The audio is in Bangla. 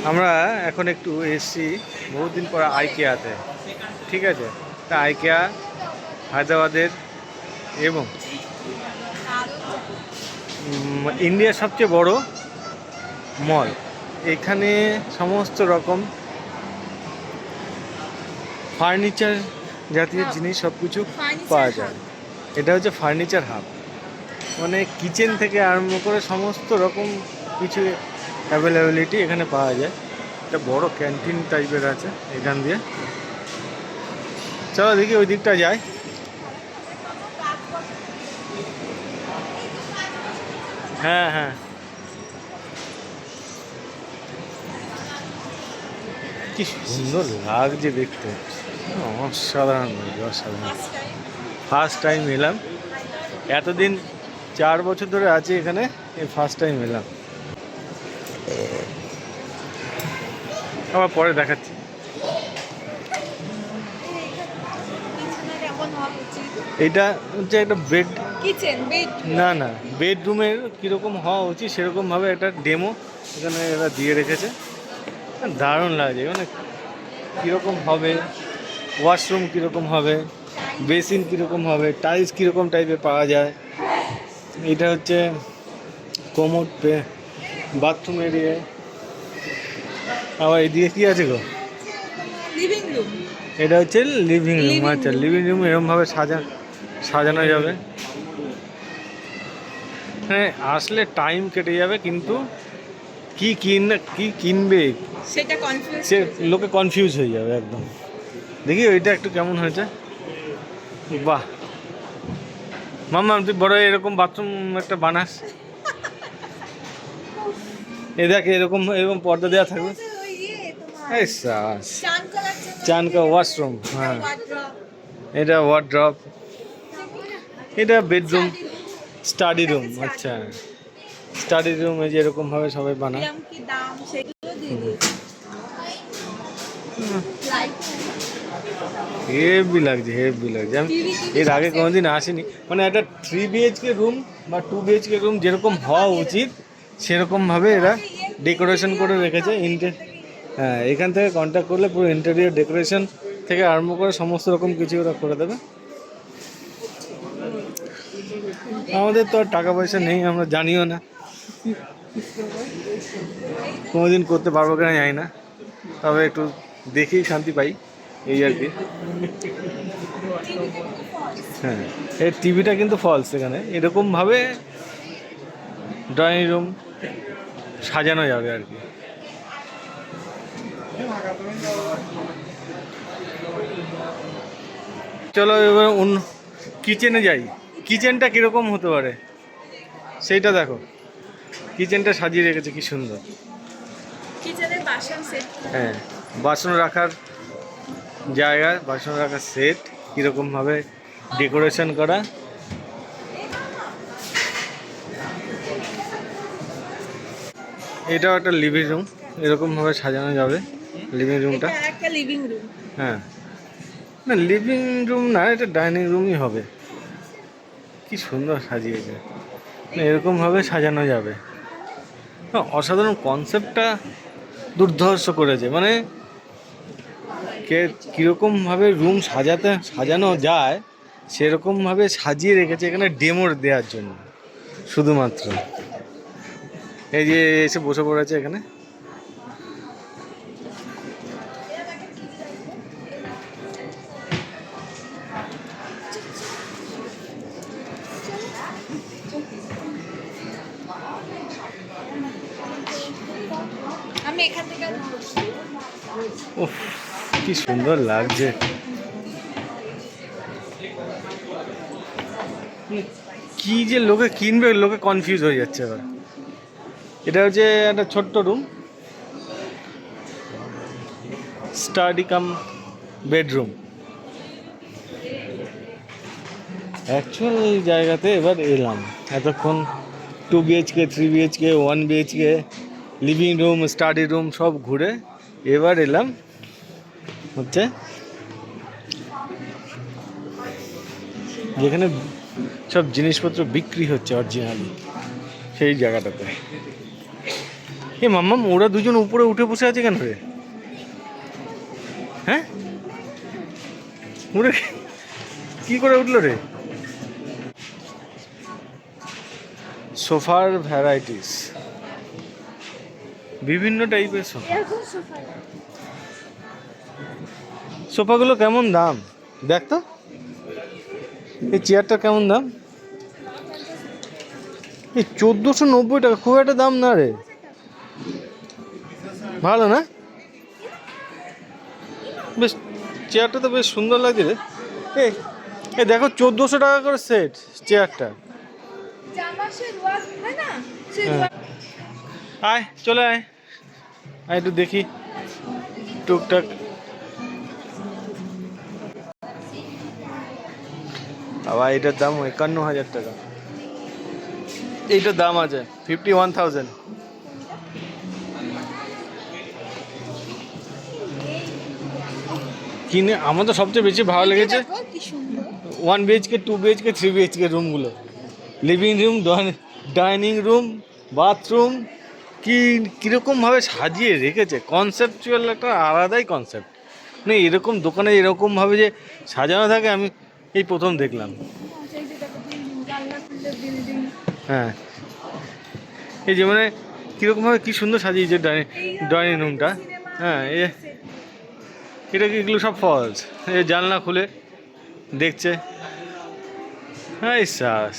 আমরা এখন একটু এসছি বহুদিন পর আইকেয়াতে, ঠিক আছে। তা আইকেয়া হায়দ্রাবাদের এবং ইন্ডিয়ার সবচেয়ে বড় মল। এখানে সমস্ত রকম ফার্নিচার জাতীয় জিনিস সব কিছু পাওয়া যায়। এটা হচ্ছে ফার্নিচার হাব, মানে কিচেন থেকে আরম্ভ করে সমস্ত রকম কিছু অ্যাভেলেবিলিটি এখানে পাওয়া যায়। একটা বড় ক্যান্টিন টাইপের আছে এখান দিয়ে। চলো দেখি ওই দিকটা যাই। হ্যাঁ হ্যাঁ, কি সুন্দর লাগছে দেখতে, অসাধারণ লাগছে, অসাধারণ। ফার্স্ট টাইম এলাম, এতদিন 4 বছর ধরে আছি এখানে, এই ফার্স্ট টাইম এলাম। আবার পরে দেখাচ্ছি। এটা হচ্ছে একটা বেড, না না, বেডরুমের কীরকম হওয়া উচিত সেরকমভাবে একটা ডেমো এখানে এরা দিয়ে রেখেছে। দারুণ লাগছে, মানে কীরকম হবে, ওয়াশরুম কীরকম হবে, বেসিন কীরকম হবে, টাইলস কীরকম টাইপের পাওয়া যায়। এটা হচ্ছে কোমোড বাথরুম এরিয়া। আবার এদিকে কী আছে গো? Living room. এটা হচ্ছে লিভিং রুম। আচ্ছা, লিভিং রুম এরকমভাবে সাজানো যাবে। হ্যাঁ, আসলে টাইম কেটে যাবে, কিন্তু কি কিনবে সেটা কনফিউজ, সে লোকে কনফিউজ হয়ে যাবে একদম। দেখি ওইটা একটু কেমন হয়েছে। বাহ মাম্মা, তুই বড় এরকম বাথরুম একটা বানাস। এ দেখ, এরকম এরকম পর্দা দেওয়া থাকবে। এই চানকা ওয়াশরুম, হ্যাঁ এটা ওয়ার্ড্রপ, এটা বেডরুম, স্টাডি রুম। আচ্ছা, স্টাডি রুম এই যে এরকমভাবে সবাই বানায়। হেভি লাগছে, হেভি লাগছে। আমি এর আগে কোনোদিন আসিনি, মানে একটা 3 BHK রুম বা 2 BHK রুম যেরকম হওয়া উচিত সেরকমভাবে এরা ডেকোরেশন করে রেখেছে। হ্যাঁ, এখান থেকে কন্ট্যাক্ট করলে পুরো ইন্টেরিয়র ডেকোরেশন থেকে আরম্ভ করে সমস্ত রকম কিছু ওরা করে দেবে। আমাদের তো আর টাকা পয়সা নেই, আমরা জানিও না, কোনোদিন করতে পারবো কিনা জানি না, তবে একটু দেখেই শান্তি পাই, এই আর কি। হ্যাঁ, এই টিভিটা কিন্তু ফলস। এখানে এরকমভাবে ড্রয়িং রুম সাজানো যাবে আর কি। চলো এবার অন্য কিচেনে যাই। কিচেনটা কীরকম হতে পারে সেইটা দেখো। কিচেনটা সাজিয়ে রেখেছে কি সুন্দর। হ্যাঁ, বাসন রাখার জায়গা, বাসন রাখার সেট, কীরকমভাবে ডেকোরেশন করা। এটাও একটা লিভিং রুম, এরকমভাবে সাজানো যাবে লিভিং রুমটা। হ্যাঁ, না লিভিং রুম না, এটা ডাইনিং রুমই হবে। কি সুন্দর সাজিয়েছে, এরকমভাবে সাজানো যাবে। অসাধারণ কনসেপ্টটা দুর্ধর্ষ করেছে, মানে কীরকমভাবে রুম সাজানো যায় সেরকমভাবে সাজিয়ে রেখেছে এখানে ডেমো দেওয়ার জন্য শুধুমাত্র। এই যে এসে বসে পড়েছে এখানে। উফ, কি সুন্দর লাগছে। কি যে লোকে কিনবে, লোকে কনফিউজ হয়ে যাচ্ছে এবার। এটা হচ্ছে একটা ছোট্ট room, study cum bedroom. Actual জায়গাতে এবার এলাম। এতক্ষণ 2 BHK, 3 BHK, 1 BHK, living room, study room সব ঘুরে এবার এলাম হচ্ছে যেখানে সব জিনিসপত্র বিক্রি হচ্ছে অরিজিনালি, সেই জায়গাটাতে। এ মাম্মাম, ওরা দুজন উপরে উঠে বসে আছে কেন রে? হ্যাঁ, উড়ে কি করে উঠলো রে? সোফার ভ্যারাইটিস, বিভিন্ন টাইপের সোফা। সোফাগুলো কেমন দাম দেখ তো, এই চেয়ারটা কেমন দাম? এই 1490 টাকা, খুব একটা দাম না রে, ভালো না? বেশ, চেয়ারটা তো বেশ সুন্দর লাগছে রে। এই দেখো 1400 টাকা করে সেট চেয়ারটা। হ্যাঁ। আয়, চলে আয়, আয় একটু দেখি টুকটাক। আবার এটার দাম 51,000 টাকা, এইটার দাম আছে 51,000। কিনে আমার তো সবচেয়ে বেশি ভালো লেগেছে 1 BHK, 2 BHK, 3 BHK রুমগুলো। Living room, dining room, bathroom, কীরকমভাবে সাজিয়ে রেখেছে, কনসেপচুয়াল একটা আলাদাই কনসেপ্ট। মানে এরকম দোকানে এরকমভাবে যে সাজানো থাকে আমি এই প্রথম দেখলাম। হ্যাঁ, এই যে মানে কীরকমভাবে কী সুন্দর সাজিয়েছে ডাইনিং রুমটা। হ্যাঁ, এটা কি, এগুলো সব ফলস, এই জানলা খুলে দেখছে। হ্যাঁ, শ্বাস